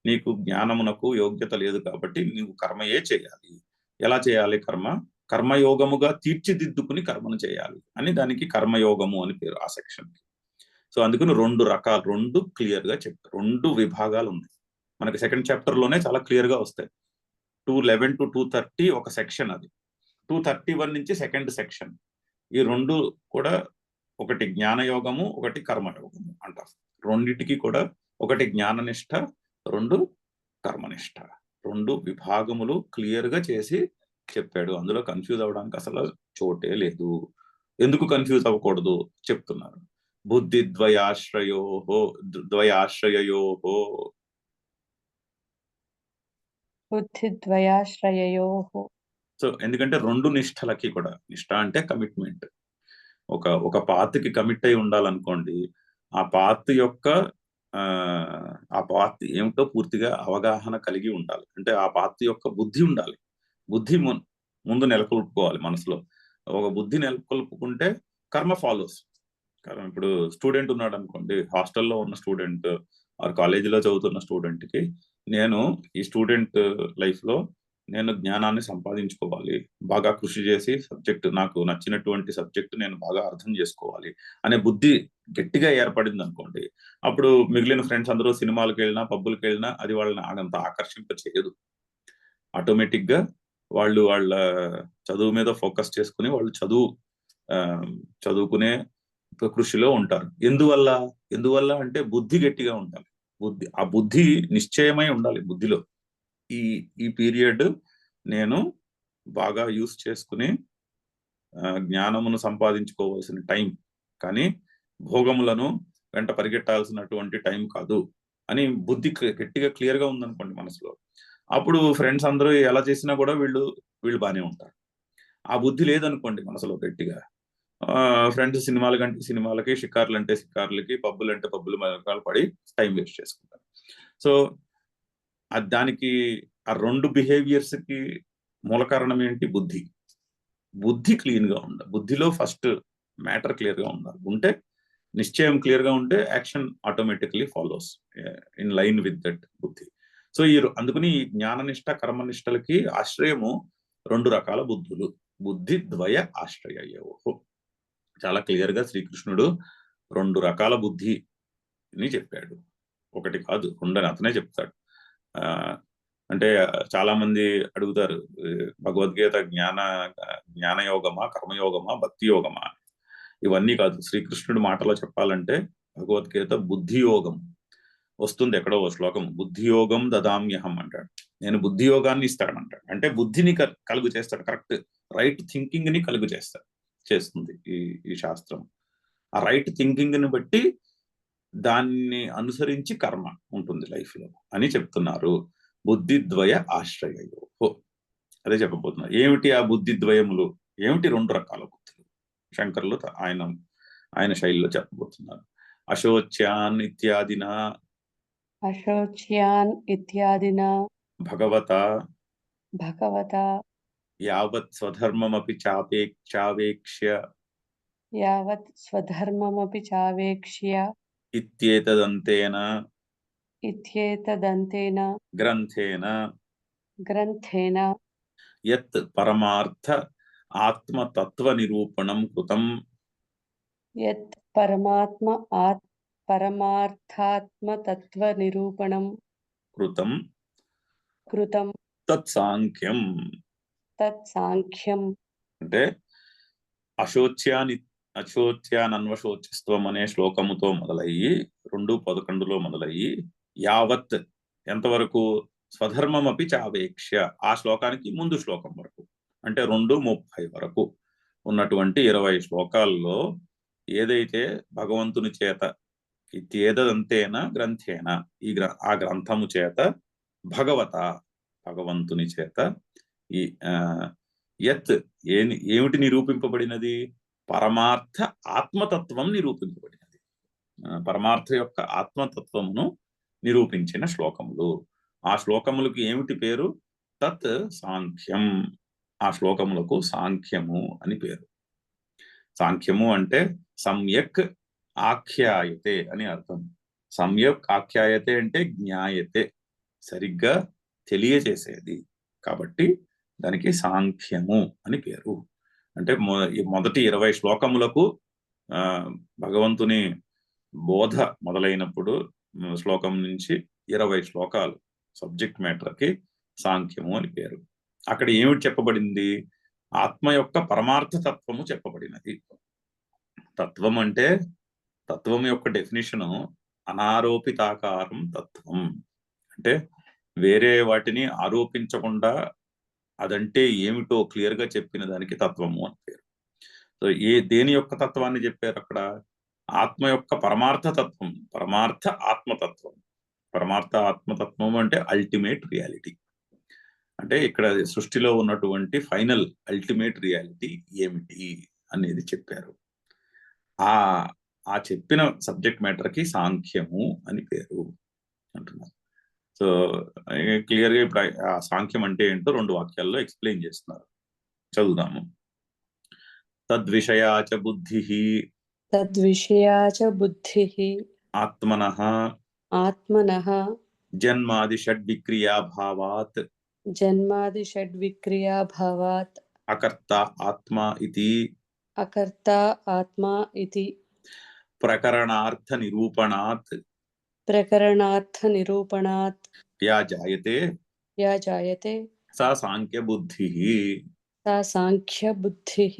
నీకు జ్ఞానమునకు యోగ్యత లేదు కాబట్టి నీవు కర్మయే చేయాలి. ఎలా చేయాలి? కర్మయోగముగా తీర్చిదిద్దుకుని కర్మను చేయాలి అని, దానికి కర్మయోగము అని పేరు ఆ సెక్షన్ కి. సో అందుకని రెండు క్లియర్ గా చెప్పారు. రెండు విభాగాలు ఉన్నాయి మనకి సెకండ్ చాప్టర్ లోనే, చాలా క్లియర్ గా వస్తాయి. 2:11 to 2:30 ఒక సెక్షన్, అది 2:31 నుంచి సెకండ్ సెక్షన్. ఈ రెండు కూడా ఒకటి జ్ఞానయోగము, ఒకటి కర్మయోగము అంటారు. రెండింటికి కూడా ఒకటి జ్ఞాననిష్ట, 2 కర్మనిష్ట. 2 విభాగములు క్లియర్ గా చేసి చెప్పాడు. అందులో కన్ఫ్యూజ్ అవ్వడానికి అసలు చోటే లేదు. ఎందుకు కన్ఫ్యూజ్ అవ్వకూడదు చెప్తున్నారు. బుద్ధి ద్వయాశ్రయయోహో. బుద్ధిద్వయాశ్రయయోః. సో ఎందుకంటే 2 నిష్టలకి కూడా, నిష్ట అంటే కమిట్మెంట్. ఒక పాత్కి కమిట్ అయి ఉండాలనుకోండి, ఆ పాత్ యొక్క ఆ పాత్ ఏమిటో పూర్తిగా అవగాహన కలిగి ఉండాలి. అంటే ఆ పాత్ యొక్క బుద్ధి ఉండాలి. బుద్ధి ముందు నెలకొల్పుకోవాలి మనసులో. ఒక బుద్ధి నెలకొల్పుకుంటే కర్మ ఫాలోస్. ఇప్పుడు స్టూడెంట్ ఉన్నాడు అనుకోండి, హాస్టల్లో ఉన్న స్టూడెంట్ ఆర్ కాలేజీలో చదువుతున్న స్టూడెంట్ కి, నేను ఈ స్టూడెంట్ లైఫ్ లో నేను జ్ఞానాన్ని సంపాదించుకోవాలి, బాగా కృషి చేసి నాకు నచ్చినటువంటి సబ్జెక్ట్ నేను బాగా అర్థం చేసుకోవాలి అనే బుద్ధి గట్టిగా ఏర్పడింది అనుకోండి, అప్పుడు మిగిలిన ఫ్రెండ్స్ అందరూ సినిమాలకు వెళ్ళినా పబ్బులకు వెళ్ళినా అది వాళ్ళని అంత ఆకర్షింప చేయదు. ఆటోమేటిక్ గా వాళ్ళ చదువు మీద ఫోకస్ చేసుకుని వాళ్ళు చదువుకునే కృషిలో ఉంటారు. ఎందువల్ల అంటే బుద్ధి గట్టిగా ఉండాలి. ఆ బుద్ధి నిశ్చయమై ఉండాలి బుద్ధిలో. ఈ పీరియడ్ నేను బాగా యూస్ చేసుకుని జ్ఞానమును సంపాదించుకోవాల్సిన టైం, కానీ భోగములను వెంట పరిగెట్టాల్సినటువంటి టైం కాదు అని బుద్ధి గట్టిగా క్లియర్ గా ఉందనుకోండి మనసులో, అప్పుడు ఫ్రెండ్స్ అందరూ ఎలా చేసినా కూడా వీళ్ళు బాగానే ఉంటారు. ఆ బుద్ధి లేదనుకోండి మనసులో గట్టిగా, ఫ్రెండ్స్ సినిమాలకి, షికార్లు అంటే షికార్లకి, పబ్బులు అంటే పబ్బులు మరకాలు పడి టైం వేస్ట్ చేసుకుంటారు. సో దానికి ఆ 2 బిహేవియర్స్ కి మూల కారణం ఏంటి? బుద్ధి క్లీన్ గా ఉండాలి. బుద్ధిలో ఫస్ట్ మ్యాటర్ క్లియర్ గా ఉండాలి. ఉంటే నిశ్చయం క్లియర్ గా ఉంటే action automatically follows in line with that బుద్ధి. సో అందుకని ఈ జ్ఞాననిష్ట కర్మనిష్టలకి ఆశ్రయము 2 రకాల బుద్ధులు. బుద్ధి ద్వయ ఆశ్రయయోహో. చాలా క్లియర్ గా శ్రీకృష్ణుడు 2 రకాల బుద్ధిని చెప్పాడు. ఒకటి కాదు, 2 అని అతనే చెప్తాడు. అంటే చాలా మంది అడుగుతారు, భగవద్గీత జ్ఞానయోగమా, కర్మయోగమా, భక్తి యోగమా? ఇవన్నీ కాదు. శ్రీకృష్ణుడి మాటలో చెప్పాలంటే భగవద్గీత బుద్ధి యోగం వస్తుంది. ఎక్కడో శ్లోకం, బుద్ధి యోగం దదామ్యహం అంటాడు. నేను బుద్ధి యోగాన్ని ఇస్తాడంటాడు. అంటే బుద్ధిని కలుగు చేస్తాడు. కరెక్ట్ రైట్ థింకింగ్ ని కలుగు చేస్తుంది ఈ శాస్త్రం. ఆ రైట్ థింకింగ్ ని బట్టి దాన్ని అనుసరించి కర్మ ఉంటుంది లైఫ్ లో అని చెప్తున్నారు. బుద్ధిద్వయ ఆశ్రయయోహో, అదే చెప్పబోతున్నారు. ఏమిటి ఆ బుద్ధిద్వయములు? ఏమిటి 2 రకాల బుద్ధులు? శంకరులు ఆయన శైలిలో చెప్పబోతున్నారు. అశోచ్యాన్ ఇత్యాదిన భగవత యావత్ స్వధర్మమపి చావేక్ష్య ఇత్యేతదంతేన గ్రంథేన యత్ పరమార్థ ఆత్మతత్వ నిరూపణం కృతం తత్సాంఖ్యం. అంటే అశోచ్యానన్వశోచస్త్వం అనే శ్లోకముతో మొదలయ్యి 2:11 మొదలయ్యి యావత్ ఎంతవరకు? స్వధర్మమపి చావేక్ష్య, ఆ శ్లోకానికి ముందు శ్లోకం వరకు, అంటే 2:30 వరకు ఉన్నటువంటి 20 శ్లోకాల్లో ఏదైతే భగవంతుని చేత ఇత్యేదంతేన గ్రంథేన ఆ గ్రంథము చేత భగవంతుని చేత ఈ యత్ ఏమిటి నిరూపింపబడినది? పరమార్థ ఆత్మతత్వం నిరూపింపబడినది. పరమార్థ యొక్క ఆత్మతత్వమును నిరూపించిన శ్లోకములు. ఆ శ్లోకములకు ఏమిటి పేరు? తత్ సాంఖ్యం. ఆ శ్లోకములకు సాంఖ్యము అని పేరు. సాంఖ్యము అంటే సమ్యక్ ఆఖ్యాయతే అని అర్థం. సమ్యక్ ఆఖ్యాయతే అంటే జ్ఞాయతే, సరిగ్గా తెలియజేసేది. కాబట్టి దానికి సాంఖ్యము అని పేరు. అంటే మొదటి 20 శ్లోకములకు భగవంతుని బోధ మొదలైనప్పుడు శ్లోకం నుంచి 20 శ్లోకాలు సబ్జెక్ట్ మ్యాటర్కి సాంఖ్యము అని పేరు. అక్కడ ఏమిటి చెప్పబడింది? ఆత్మ యొక్క పరమార్థ తత్వము చెప్పబడినది. తత్వం అంటే, తత్వం యొక్క డెఫినేషను అనారోపితాకారం తత్వం. అంటే వేరే వాటిని ఆరోపించకుండా అదంటే ఏమిటో క్లియర్ గా చెప్పిన దానికి తత్వము అని పేరు. సో దేని యొక్క తత్వాన్ని చెప్పారు అక్కడ? ఆత్మ యొక్క పరమార్థ తత్వం, పరమార్థ ఆత్మతత్వం. పరమార్థ ఆత్మతత్వం అంటే అల్టిమేట్ రియాలిటీ. అంటే ఇక్కడ సృష్టిలో ఉన్నటువంటి ఫైనల్ అల్టిమేట్ రియాలిటీ ఏమిటి అనేది చెప్పారు. ఆ చెప్పిన సబ్జెక్ట్ మ్యాటర్ కి సాంఖ్యము అని పేరు అంటున్నారు. సో క్లియర్ గా ఇప్పుడు ఆ సాంఖ్యం అంటే ఏంటో 2 వాక్యాల్లో ఎక్స్ప్లెయిన్ చేస్తున్నారు. చదువుదాము. తద్విషయా చ బుద్ధిః తద్విషయా చ బుద్ధిః ఆత్మనః ఆత్మనః జన్మాది షడ్విక్రియాభావాత్ జన్మాది షడ్విక్రియాభావాత్ అకర్త ఆత్మ ఇతి అకర్త ఆత్మ ఇతి ప్రకరణార్థ నిరూపణాత్ ప్రకరణార్థ నిరూపణాత్ యా జాయతే సా సాంఖ్య బుద్ధిః. సా సాంఖ్య బుద్ధిః.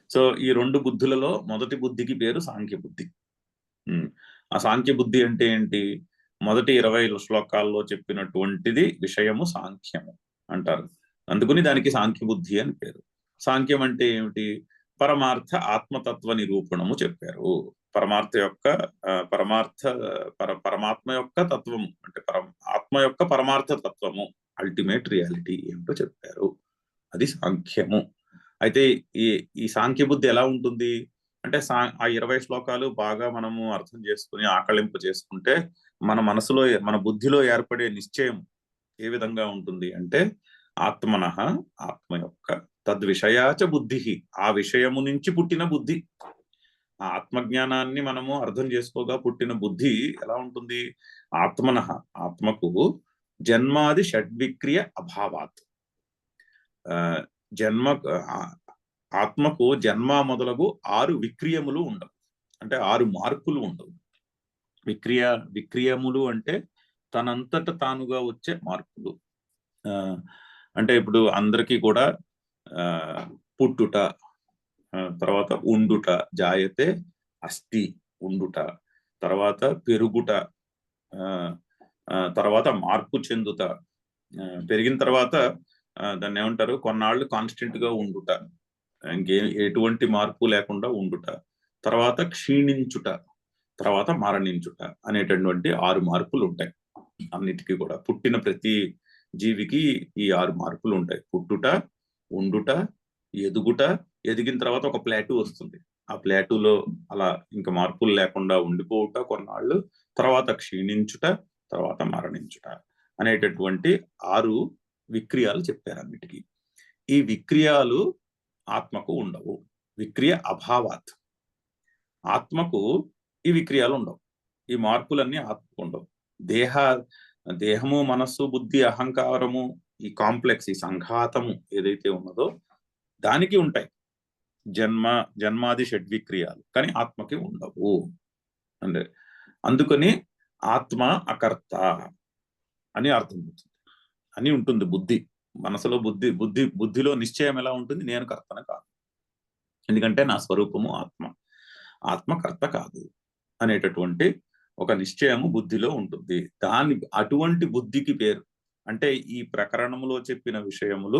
సో ఈ 2 బుద్ధులలో మొదటి బుద్ధికి పేరు సాంఖ్య బుద్ధి. ఆ సాంఖ్య బుద్ధి అంటే ఏంటి? మొదటి 20 శ్లోకాల్లో చెప్పినటువంటిది విషయము సాంఖ్యము అంటారు. అందుకని దానికి సాంఖ్య బుద్ధి అని పేరు. సాంఖ్యం అంటే ఏమిటి? పరమార్థ ఆత్మతత్వ నిరూపణము చెప్పారు. పరమాత్మ యొక్క తత్వము అంటే ఆత్మ యొక్క పరమార్థ తత్వము, అల్టిమేట్ రియాలిటీ ఏమిటో చెప్పారు. అది సాంఖ్యము. అయితే ఈ సాంఖ్య బుద్ధి ఎలా ఉంటుంది అంటే ఆ 20 శ్లోకాలు బాగా మనము అర్థం చేసుకుని ఆకళింపు చేసుకుంటే మన మనసులో, మన బుద్ధిలో ఏర్పడే నిశ్చయం ఏ విధంగా ఉంటుంది అంటే ఆత్మనః ఆత్మ యొక్క తద్విషయాచ బుద్ధిః ఆ విషయము నుంచి పుట్టిన బుద్ధి. ఆ ఆత్మజ్ఞానాన్ని మనము అర్థం చేసుకోగా పుట్టిన బుద్ధి ఎలా ఉంటుంది? ఆత్మనః ఆత్మకు జన్మాది షడ్విక్రియ అభావాత్ ఆత్మకు జన్మ మొదలగు 6 విక్రియములు ఉండవు. అంటే 6 మార్పులు ఉండవు. విక్రియములు అంటే తనంతట తానుగా వచ్చే మార్పులు. అంటే ఇప్పుడు అందరికీ కూడా పుట్టుట, తర్వాత ఉండుట, జాయతే అస్థి ఉండుట, తర్వాత పెరుగుట, తర్వాత మార్పు చెందుట, పెరిగిన తర్వాత దాన్ని ఏమంటారు, కొన్నాళ్ళు కాన్స్టెంట్ గా ఉండుట, ఎటువంటి మార్పు లేకుండా ఉండుట, తర్వాత క్షీణించుట, తర్వాత మరణించుట అనేటటువంటి 6 మార్పులు ఉంటాయి. అన్నిటికీ కూడా పుట్టిన ప్రతి జీవికి ఈ 6 మార్పులు ఉంటాయి. పుట్టుట, ఉండుట, ఎదుగుట, ఎదిగిన తర్వాత ఒక ప్లాటూ వస్తుంది. ఆ ప్లాటూలో అలా ఇంకా మార్పులు లేకుండా ఉండిపోవుట కొన్నాళ్ళు, తర్వాత క్షీణించుట, తర్వాత మరణించుట అనేటటువంటి 6 విక్రియాలు చెప్పారు అన్నిటికీ. ఈ విక్రియాలు ఆత్మకు ఉండవు. విక్రియ అభావాత్. ఆత్మకు ఈ విక్రియాలు ఉండవు. ఈ మార్పులన్నీ ఆత్మకు ఉండవు. దేహము, మనస్సు, బుద్ధి, అహంకారము, ఈ కాంప్లెక్స్, ఈ సంఘాతము ఏదైతే ఉన్నదో దానికి ఉంటాయి జన్మాది షడ్విక్రియాలు, కానీ ఆత్మకి ఉండవు. అంటే అందుకని ఆత్మ అకర్త అని అర్థమవుతుంది అని ఉంటుంది. బుద్ధి మనసులో బుద్ధిలో నిశ్చయం ఎలా ఉంటుంది? నేను కర్తన కాదు, ఎందుకంటే నా స్వరూపము ఆత్మకర్త కాదు అనేటటువంటి ఒక నిశ్చయము బుద్ధిలో ఉంటుంది. అటువంటి బుద్ధికి పేరు అంటే ఈ ప్రకరణములో చెప్పిన విషయములు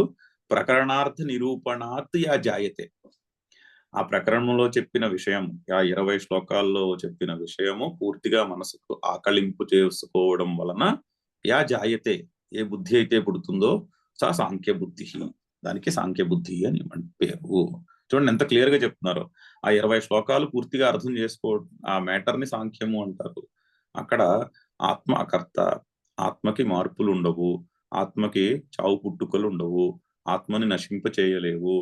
ప్రకరణార్థ నిరూపణాత్ యా జాయతే. ఆ ప్రకరణంలో చెప్పిన విషయం, ఆ 20 శ్లోకాల్లో చెప్పిన విషయము పూర్తిగా మనసుకు ఆకళింపు చేసుకోవడం వలన యా జాయతే, ఏ బుద్ధి అయితే పుడుతుందో సా సాంఖ్య బుద్ధి, దానికి సాంఖ్య బుద్ధి అని పేరు. చూడండి ఎంత క్లియర్ గా చెప్తున్నారు. ఆ 20 శ్లోకాలు పూర్తిగా అర్థం ఆ మ్యాటర్ ని సాంఖ్యము అంటారు. అక్కడ ఆత్మ అకర్త, ఆత్మకి మార్పులు ఉండవు, ఆత్మకి చావు పుట్టుకలు ఉండవు, ఆత్మని నశింప చేయలేవు,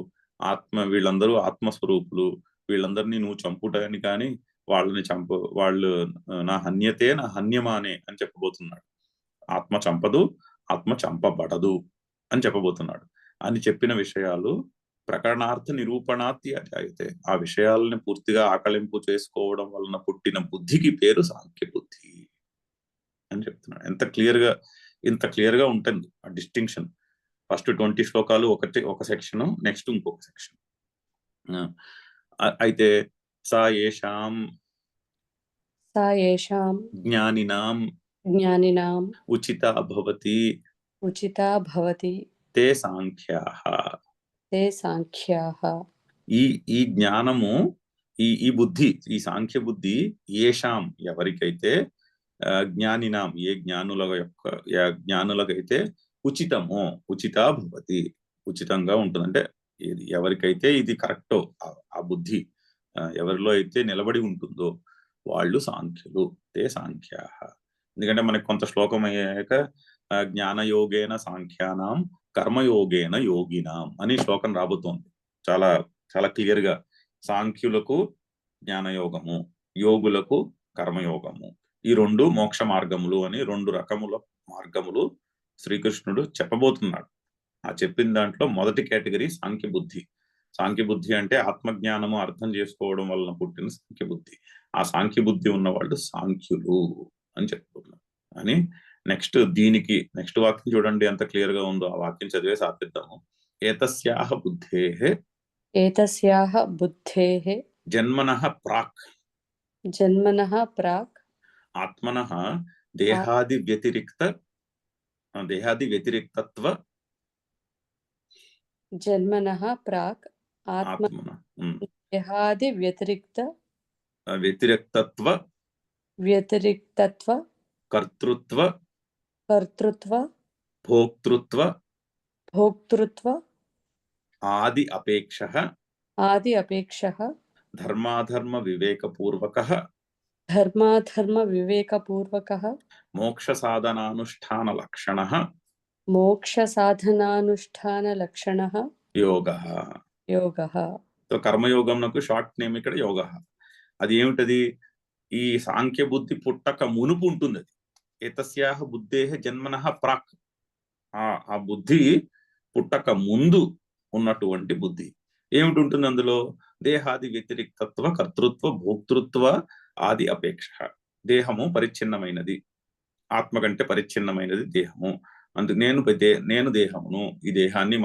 వీళ్ళందరూ ఆత్మస్వరూపులు, వీళ్ళందరినీ నువ్వు చంపుటని కానీ వాళ్ళు నా హన్యమానే అని చెప్పబోతున్నాడు. ఆత్మ చంపదు, ఆత్మ చంపబడదు అని చెప్పబోతున్నాడు. అని చెప్పిన విషయాలు ప్రకరణార్థ నిరూపణాత్య జాయితే, ఆ విషయాలని పూర్తిగా ఆకళింపు చేసుకోవడం వలన పుట్టిన బుద్ధికి పేరు సాంఖ్య బుద్ధి అని చెప్తున్నాడు. ఇంత క్లియర్ గా ఉంటుంది ఆ డిస్టింక్షన్. ఫస్ట్ 20 శ్లోకాలు ఒక సెక్షన్, నెక్స్ట్ ఇంకొక సెక్షన్. సా అయితే सा येषां జ్ఞానినాం ज्ञानिनाम् ఉచితా భవతి उचिता भवति తే సాంఖ్యాః. ते साङ्ख्याः. ఈ ఈ జ్ఞానము ఈ బుద్ధి, ఈ సాంఖ్య బుద్ధి ఏషాం ఎవరికైతే జ్ఞానినాం ఏ జ్ఞానులకైతే ఉచితమో ఉచితా భవతి ఉచితంగా ఉంటుంది. అంటే ఎవరికైతే ఇది కరెక్టో ఆ బుద్ధి ఎవరిలో అయితే నిలబడి ఉంటుందో వాళ్ళు సాంఖ్యులు, తే సాంఖ్యాః. ఎందుకంటే మనకి కొంత శ్లోకం అయ్యాక జ్ఞానయోగేన సాంఖ్యానాం కర్మయోగేన యోగినాం అని శ్లోకం రాబోతోంది. చాలా చాలా క్లియర్ గా సాంఖ్యులకు జ్ఞానయోగము, యోగులకు కర్మయోగము, ఈ రెండు మోక్ష మార్గములు అని రెండు రకముల మార్గములు శ్రీకృష్ణుడు చెప్పబోతున్నాడు. ఆ చెప్పిన దాంట్లో మొదటి కేటగిరీ సాంఖ్య బుద్ధి. సాంఖ్య బుద్ధి అంటే ఆత్మజ్ఞానము అర్థం చేసుకోవడం వలన పుట్టిన సాంఖ్య బుద్ధి. ఆ సాంఖ్య బుద్ధి ఉన్న వాళ్ళు సాంఖ్యులు అని చెప్పుకున్నారు. అని నెక్స్ట్ దీనికి నెక్స్ట్ వాక్యం చూడండి ఎంత క్లియర్ గా ఉందో. ఆ వాక్యం చదివేసి ఆపిద్దాము. ఏతస్యాహ బుద్ధేః एतस्याः बुद्धेः జన్మనః ప్రాక్ जन्मनः प्राक् ఆత్మనః దేహాది వ్యతిరిక్తత్వ जन्मनः प्राक् ఆత్మన व्यतिरिक्तत्व కర్తృత్వ भोक्तृत्व ఆది అపేక్షః ధర్మాధర్మ వివేకపూర్వకః మోక్ష సాధనానుష్ఠాన లక్షణః యోగః. సో కర్మయోగంకు షార్ట్ నేమ్ ఇక్కడ యోగ. అది ఏమిటది? ఈ సాంఖ్య బుద్ధి పుట్టక మునుపు ఉంటుంది. అది ఏతస్యాహ బుద్ధేః జన్మనః ప్రాక్, ఆ బుద్ధి పుట్టక ముందు ఉన్నటువంటి బుద్ధి ఏమిటి ఉంటుంది? అందులో దేహాది వ్యతిరిక్తత్వ కర్తృత్వ భోక్తృత్వ ఆది అపేక్ష. దేహము పరిచ్ఛిన్నమైనది, ఆత్మ కంటే పరిచ్ఛిన్నమైనది దేహము. నేను దేహమును, ఈ దేహాన్ని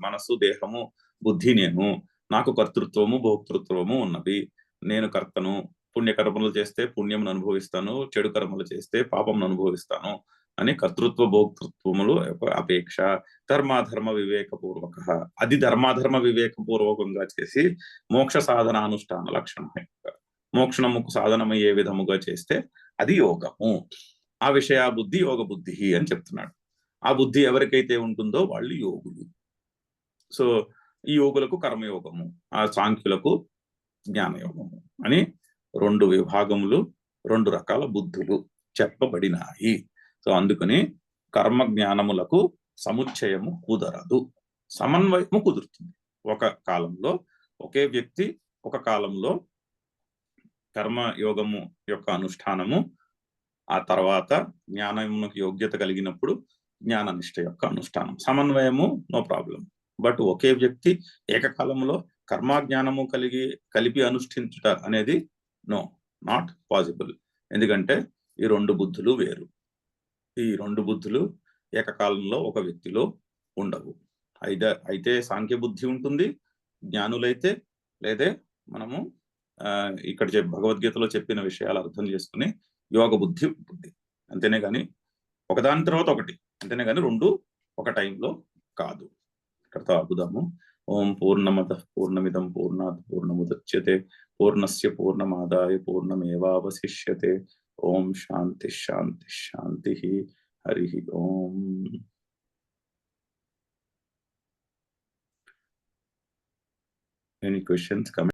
మనస్సు దేహము బుద్ధి నాకు కర్తృత్వము భోక్తృత్వము ఉన్నది. నేను కర్తను, పుణ్యకర్మలు చేస్తే పుణ్యమును అనుభవిస్తాను, చెడు కర్మలు చేస్తే పాపమును అనుభవిస్తాను అని కర్తృత్వ భోక్తృత్వములు అపేక్ష. ధర్మాధర్మ వివేకపూర్వక, అది ధర్మాధర్మ వివేకపూర్వకంగా చేసి మోక్ష సాధనానుష్ఠాన లక్షణం, మోక్షణముకు సాధనమయ్యే విధముగా చేస్తే అది యోగము. ఆ విషయ బుద్ధి యోగ బుద్ధి అని చెప్తున్నాడు. ఆ బుద్ధి ఎవరికైతే ఉంటుందో వాళ్ళు యోగులు. సో ఈ యోగులకు కర్మయోగము, ఆ సాంఖ్యులకు జ్ఞానయోగము అని రెండు విభాగములు, రెండు రకాల బుద్ధులు చెప్పబడినాయి. సో అందుకని కర్మ జ్ఞానములకు సముచ్చయము కుదరదు, సమన్వయము కుదురుతుంది. ఒక కాలంలో ఒకే వ్యక్తి ఒక కాలంలో కర్మయోగము యొక్క అనుష్ఠానము, ఆ తర్వాత జ్ఞానమునకు యోగ్యత కలిగినప్పుడు జ్ఞాననిష్ట యొక్క అనుష్ఠానం, సమన్వయము నో ప్రాబ్లం. బట్ ఒకే వ్యక్తి ఏకకాలంలో కర్మాజ్ఞానము కలిపి అనుష్ఠించుట అనేది నాట్ పాసిబుల్. ఎందుకంటే ఈ రెండు బుద్ధులు వేరు. ఈ రెండు బుద్ధులు ఏకకాలంలో ఒక వ్యక్తిలో ఉండవు. అయితే సాంఖ్య బుద్ధి ఉంటుంది జ్ఞానులైతే, లేదే మనము ఇక్కడ భగవద్గీతలో చెప్పిన విషయాలు అర్థం చేసుకుని యోగ బుద్ధి ఉంటుంది. అంతేనే కానీ ఒకదాని తర్వాత ఒకటి, అంతేనే కానీ రెండు ఒక టైంలో కాదు. ఇక్కడతో ఆపుదాము. ఓం పూర్ణమదః పూర్ణమిదం పూర్ణాత్ పూర్ణముదచ్యతే పూర్ణస్య పూర్ణమాదాయ పూర్ణమేవావశిష్యతే. ఓం శాంతి శాంతి శాంతి. హరి ఓం. Any questions?